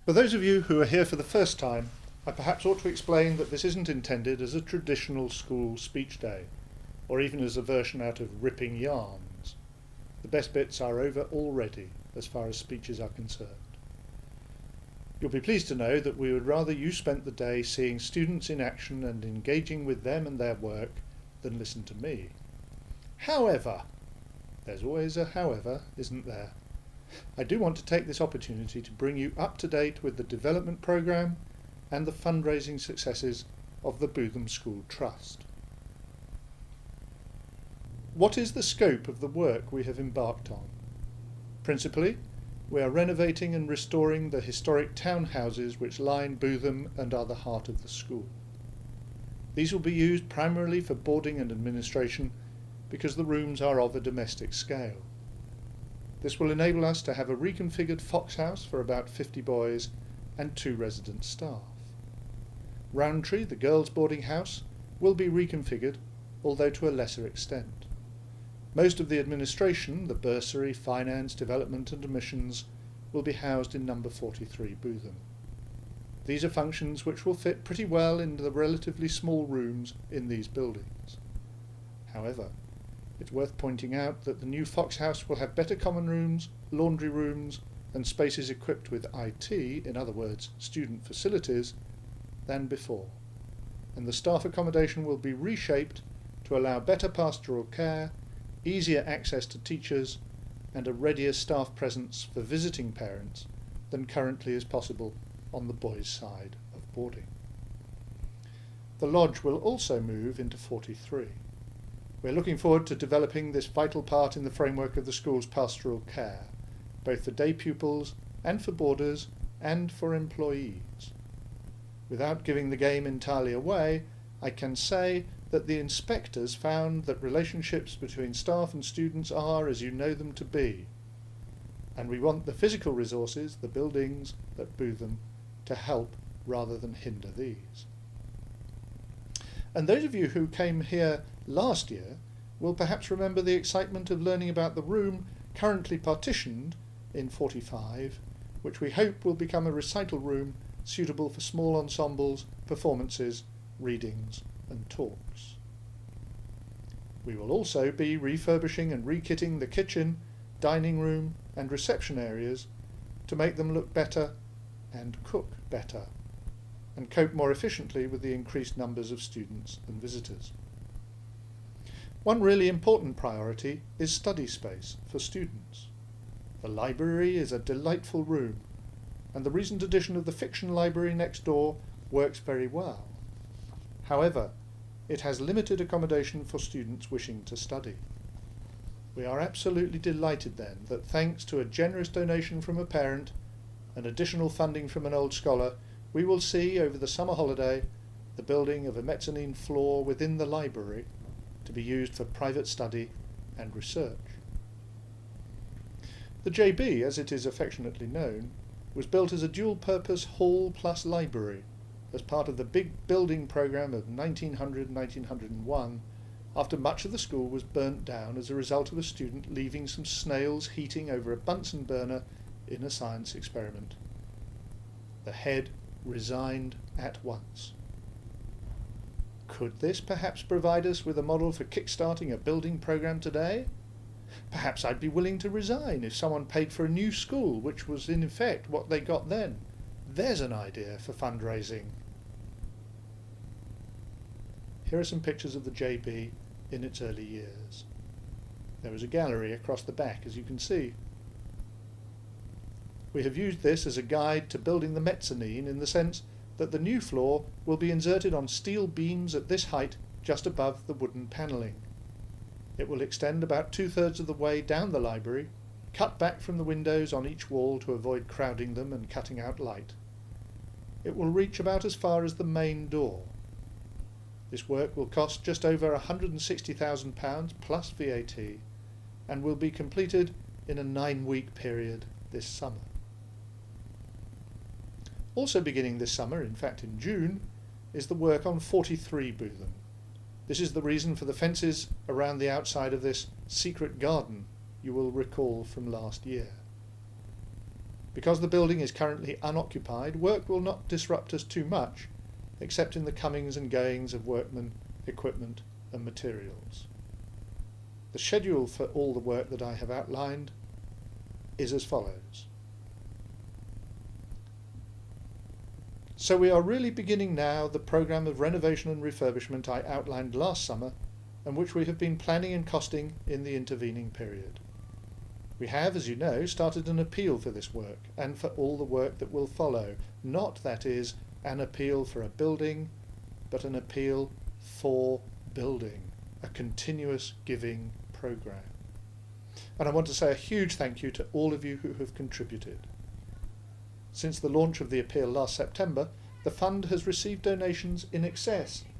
For those of you who are here for the first time, I perhaps ought to explain that this isn't intended as a traditional school speech day, or even as a version out of ripping yarns. The best bits are over already, as far as speeches are concerned. You'll be pleased to know that we would rather you spent the day seeing students in action and engaging with them and their work than listen to me. However, there's always a however, isn't there? I do want to take this opportunity to bring you up to date with the development programme and the fundraising successes of the Bootham School Trust. What is the scope of the work we have embarked on? Principally, we are renovating and restoring the historic townhouses which line Bootham and are the heart of the school. These will be used primarily for boarding and administration because the rooms are of a domestic scale. This will enable us to have a reconfigured Fox House for about 50 boys and 2 resident staff. Roundtree, the girls' boarding house, will be reconfigured, although to a lesser extent. Most of the administration, the bursary, finance, development and admissions, will be housed in number 43 Bootham. These are functions which will fit pretty well into the relatively small rooms in these buildings. However, it's worth pointing out that the new Fox House will have better common rooms, laundry rooms and spaces equipped with IT, in other words student facilities, than before, and the staff accommodation will be reshaped to allow better pastoral care, easier access to teachers and a readier staff presence for visiting parents than currently is possible on the boys' side of boarding. The lodge will also move into 43. We're looking forward to developing this vital part in the framework of the school's pastoral care, both for day pupils and for boarders and for employees. Without giving the game entirely away, I can say that the inspectors found that relationships between staff and students are as you know them to be, and we want the physical resources, the buildings at Bootham, to help rather than hinder these. And those of you who came here last year will perhaps remember the excitement of learning about the room currently partitioned in 45, which we hope will become a recital room suitable for small ensembles, performances, readings and talks. We will also be refurbishing and rekitting the kitchen, dining room and reception areas to make them look better and cook better, and cope more efficiently with the increased numbers of students and visitors. One really important priority is study space for students. The library is a delightful room, and the recent addition of the fiction library next door works very well. However, it has limited accommodation for students wishing to study. We are absolutely delighted then that thanks to a generous donation from a parent and additional funding from an old scholar, we will see over the summer holiday the building of a mezzanine floor within the library to be used for private study and research. The JB, as it is affectionately known, was built as a dual-purpose hall plus library as part of the big building programme of 1900-1901 after much of the school was burnt down as a result of a student leaving some snails heating over a Bunsen burner in a science experiment. The head resigned at once. Could this perhaps provide us with a model for kick-starting a building programme today? Perhaps I'd be willing to resign if someone paid for a new school, which was in effect what they got then. There's an idea for fundraising. Here are some pictures of the JB in its early years. There is a gallery across the back, as you can see. We have used this as a guide to building the mezzanine in the sense that the new floor will be inserted on steel beams at this height just above the wooden panelling. It will extend about 2/3 of the way down the library, cut back from the windows on each wall to avoid crowding them and cutting out light. It will reach about as far as the main door. This work will cost just over £160,000 plus VAT and will be completed in a 9-week period this summer. Also beginning this summer, in fact in June, is the work on 43 Bootham. This is the reason for the fences around the outside of this secret garden you will recall from last year. Because the building is currently unoccupied, work will not disrupt us too much, except in the comings and goings of workmen, equipment and materials. The schedule for all the work that I have outlined is as follows. So we are really beginning now the programme of renovation and refurbishment I outlined last summer, and which we have been planning and costing in the intervening period. We have, as you know, started an appeal for this work and for all the work that will follow. Not, that is, an appeal for a building, but an appeal for building, a continuous giving programme. And I want to say a huge thank you to all of you who have contributed. Since the launch of the appeal last September, the fund has received donations in excess